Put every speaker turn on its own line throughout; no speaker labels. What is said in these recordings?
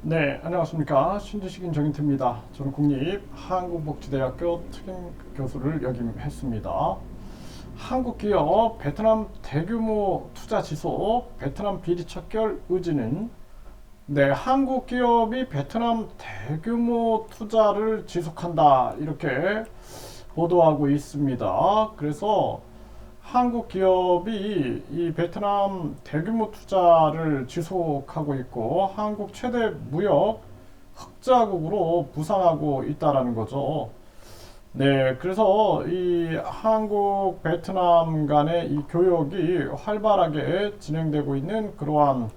네, 안녕하십니까. 신지식인 정인태입니다. 저는 국립한국복지대학교 특임 교수를 역임했습니다. 한국 기업 베트남 대규모 투자 지속, 베트남 비리 척결 의지는 한국 기업이 베트남 대규모 투자를 지속한다. 이렇게 보도하고 있습니다. 그래서 한국 기업이 이 베트남 대규모 투자를 지속하고 있고 한국 최대 무역 흑자국으로 부상하고 있다라는 거죠. 네, 그래서 이 한국 베트남 간의 이 교역이 활발하게 진행되고 있는 그러한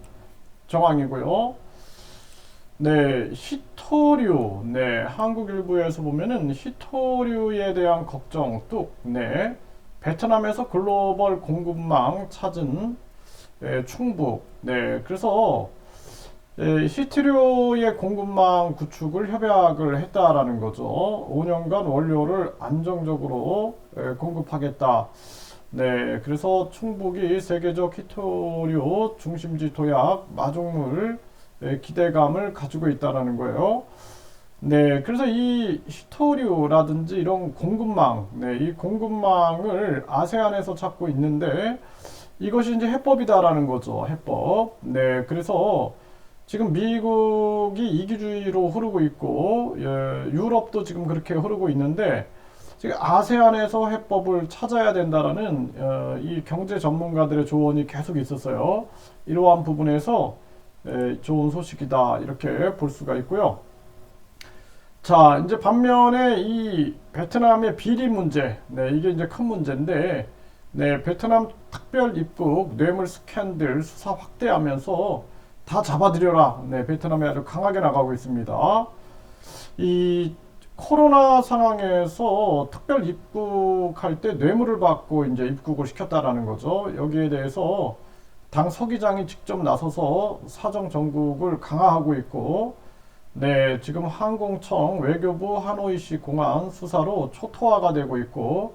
정황이고요. 네, 히토류, 한국 일부에서 보면은 히토류에 대한 걱정 뚝, 베트남에서 글로벌 공급망 찾은 충북, 그래서 히토류의 공급망 구축을 협약을 했다라는 거죠. 5년간 원료를 안정적으로 공급하겠다. 네, 그래서 충북이 세계적 히토류 중심지 도약 마중물 기대감을 가지고 있다라는 거예요. 네, 그래서 이 히토류라든지 이런 공급망, 이 공급망을 아세안에서 찾고 있는데 이것이 이제 해법이다라는 거죠. 해법. 네, 그래서 지금 미국이 이기주의로 흐르고 있고 유럽도 지금 그렇게 흐르고 있는데 지금 아세안에서 해법을 찾아야 된다라는 이 경제 전문가들의 조언이 계속 있었어요. 이러한 부분에서 좋은 소식이다 이렇게 볼 수가 있고요. 자, 이제 반면에 이 베트남의 비리 문제, 이게 이제 큰 문제인데, 베트남 특별 입국 뇌물 스캔들 수사 확대하면서 다 잡아들여라. 베트남이 아주 강하게 나가고 있습니다. 이 코로나 상황에서 특별 입국할 때 뇌물을 받고 이제 입국을 시켰다라는 거죠. 여기에 대해서 당 서기장이 직접 나서서 사정 정국을 강화하고 있고, 지금 항공청, 외교부, 하노이시 공안 수사로 초토화가 되고 있고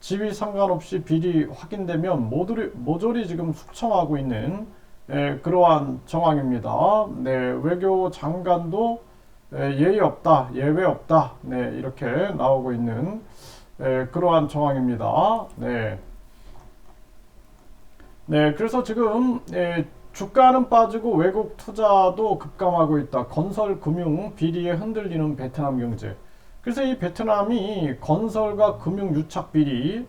지위 상관없이 비리 확인되면 모조리 지금 숙청하고 있는 그러한 정황입니다. 외교 장관도 예의 없다, 예외 없다, 이렇게 나오고 있는 그러한 정황입니다. 그래서 지금 주가는 빠지고 외국 투자도 급감하고 있다. 건설, 금융, 비리에 흔들리는 베트남 경제. 그래서 이 베트남이 건설과 금융 유착 비리,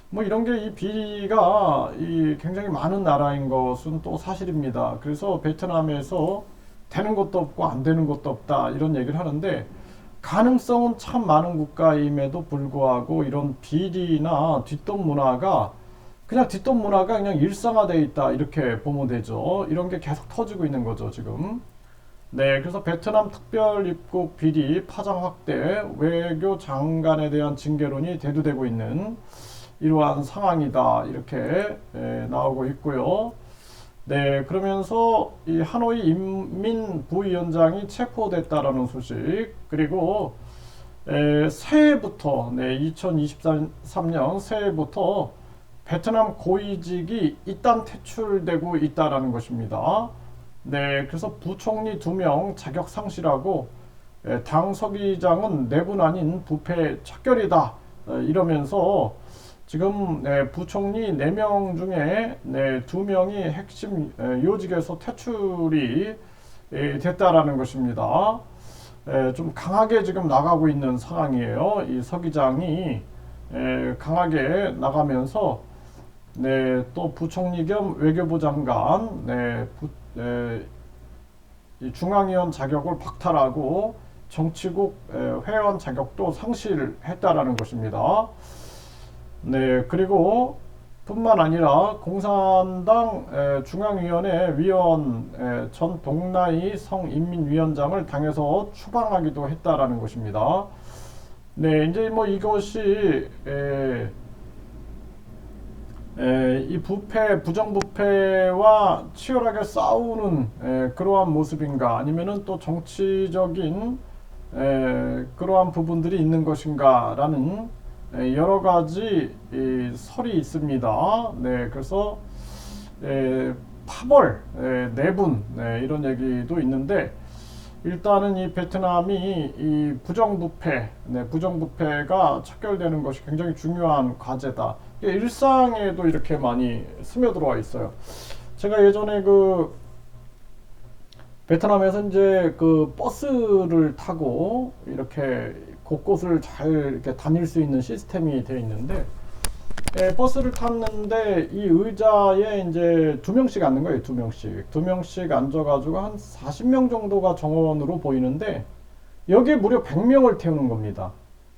뭐 이런 게 이 비리가 이 굉장히 많은 나라인 것은 또 사실입니다. 그래서 베트남에서 되는 것도 없고 안 되는 것도 없다. 이런 얘기를 하는데 가능성은 참 많은 국가임에도 불구하고 이런 비리나 뒷돈 문화가 그냥 일상화되어 있다 이렇게 보면 되죠. 이런 게 계속 터지고 있는 거죠 지금. 그래서 베트남 특별 입국 비리 파장 확대, 외교 장관에 대한 징계론이 대두되고 있는 이러한 상황이다 이렇게 나오고 있고요. 그러면서 이 하노이 인민 부위원장이 체포됐다라는 소식, 그리고 새해부터 2023년 새해부터 베트남 고위직이 이단 퇴출되고 있다라는 것입니다. 그래서 부총리 2명 자격 상실하고 당 서기장은 내분 아닌 부패 척결이다 이러면서 지금 부총리 4명 중에 2명이 핵심 요직에서 퇴출이 됐다라는 것입니다. 좀 강하게 지금 나가고 있는 상황이에요. 이 서기장이 강하게 나가면서 또 부총리 겸 외교부 장관, 이 중앙위원 자격을 박탈하고 정치국 회원 자격도 상실했다라는 것입니다. 그리고 뿐만 아니라 공산당 중앙위원회 위원 전 동나이 성인민위원장을 당에서 추방하기도 했다라는 것입니다. 이제 뭐 이것이 이 부정부패와 치열하게 싸우는 그러한 모습인가, 아니면은 또 정치적인 그러한 부분들이 있는 것인가라는 여러 가지 설이 있습니다. 그래서 파벌, 내분, 이런 얘기도 있는데 일단은 이 베트남이 이 부정부패, 부정부패가 척결되는 것이 굉장히 중요한 과제다. 이게 일상에도 이렇게 많이 스며들어와 있어요. 제가 예전에 그 베트남에서 이제 그 버스를 타고 이렇게 곳곳을 잘 이렇게 다닐 수 있는 시스템이 되어 있는데, 버스를 탔는데 이 의자에 이제 두 명씩 앉는 거예요. 두 명씩 앉아가지고 한 40명 정도가 정원으로 보이는데 여기에 무려 100명을 태우는 겁니다.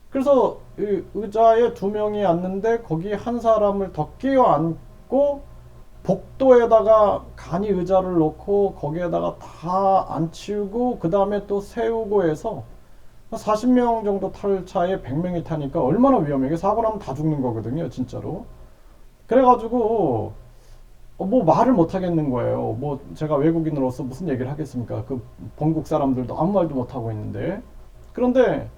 그래서 이 의자에 두 명이 앉는데 거기 한 사람을 더 끼워 앉고 복도에다가 간이 의자를 놓고 거기에다가 다 앉히고 그 다음에 또 세우고 해서 40명 정도 탈 차에 100명이 타니까 얼마나 위험해. 이게 사고 나면 다 죽는 거거든요, 진짜로. 그래가지고 뭐 말을 못 하겠는 거예요. 뭐 제가 외국인으로서 무슨 얘기를 하겠습니까? 그 본국 사람들도 아무 말도 못 하고 있는데. 그런데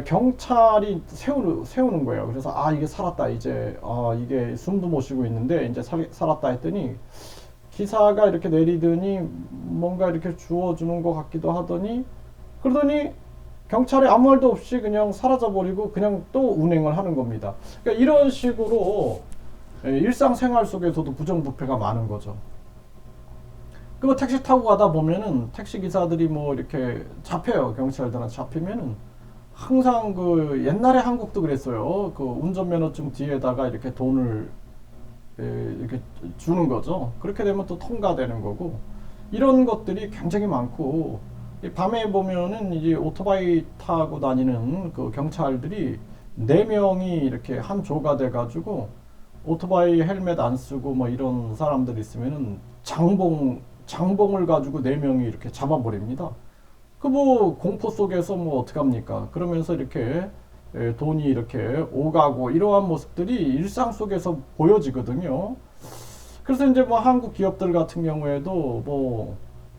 경찰이 세우는 거예요. 그래서 아 이게 살았다 이제 이게 숨도 못 쉬고 있는데 이제 살았다 했더니 기사가 이렇게 내리더니 뭔가 이렇게 주워주는 것 같기도 하더니 그러더니 경찰이 아무 말도 없이 그냥 사라져버리고 그냥 또 운행을 하는 겁니다. 그러니까 이런 식으로 일상생활 속에서도 부정부패가 많은 거죠. 그 택시 타고 가다 보면은 택시 기사들이 뭐 이렇게 잡혀요. 경찰들한테 잡히면은 항상 그 옛날에 한국도 그랬어요. 그 운전면허증 뒤에다가 이렇게 돈을 이렇게 주는 거죠. 그렇게 되면 또 통과되는 거고 이런 것들이 굉장히 많고 밤에 보면은 이제 오토바이 타고 다니는 그 경찰들이 4명이 이렇게 한 조가 돼가지고 오토바이 헬멧 안 쓰고 뭐 이런 사람들 있으면은 장봉을 가지고 4명이 이렇게 잡아버립니다. 그 뭐 공포 속에서 뭐 어떡합니까? 그러면서 이렇게 돈이 이렇게 오가고 이러한 모습들이 일상 속에서 보여지거든요. 그래서 이제 뭐 한국 기업들 같은 경우에도 뭐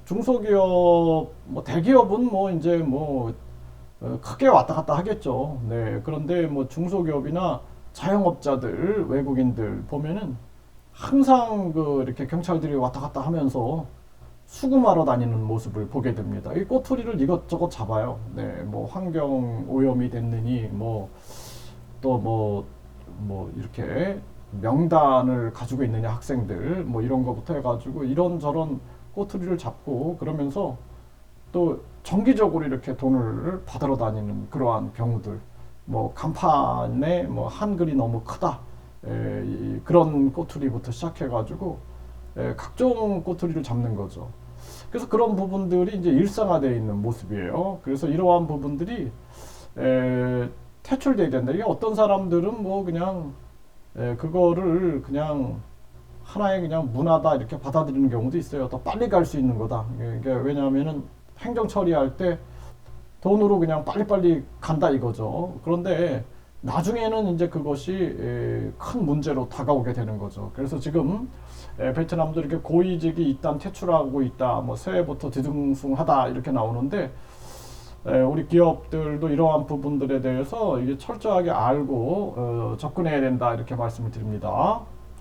중소기업, 뭐 대기업은 뭐 이제 뭐 크게 왔다 갔다 하겠죠. 네. 그런데 뭐 중소기업이나 자영업자들, 외국인들 보면은 항상 그 이렇게 경찰들이 왔다 갔다 하면서 수금하러 다니는 모습을 보게 됩니다. 이 꼬투리를 이것저것 잡아요. 네. 뭐 환경 오염이 됐느니 뭐 또 뭐 이렇게 명단을 가지고 있느냐 학생들 뭐 이런 거부터 해가지고 이런저런 꼬투리를 잡고 그러면서 또 정기적으로 이렇게 돈을 받으러 다니는 그러한 경우들 뭐 간판에 뭐 한글이 너무 크다 그런 꼬투리부터 시작해가지고 각종 꼬투리를 잡는 거죠. 그래서 그런 부분들이 이제 일상화되어 있는 모습이에요. 그래서 이러한 부분들이 퇴출돼야 된다. 이게 어떤 사람들은 뭐 그냥 그거를 그냥 하나의 그냥 문화다 이렇게 받아들이는 경우도 있어요. 더 빨리 갈 수 있는 거다. 이게 왜냐하면은 행정 처리할 때 돈으로 그냥 빨리빨리 간다 이거죠. 그런데 나중에는 이제 그것이 큰 문제로 다가오게 되는 거죠. 그래서 지금 베트남도 이렇게 고위직이 일단 퇴출하고 있다. 뭐 새해부터 뒤숭숭하다 이렇게 나오는데 우리 기업들도 이러한 부분들에 대해서 이게 철저하게 알고 접근해야 된다 이렇게 말씀을 드립니다.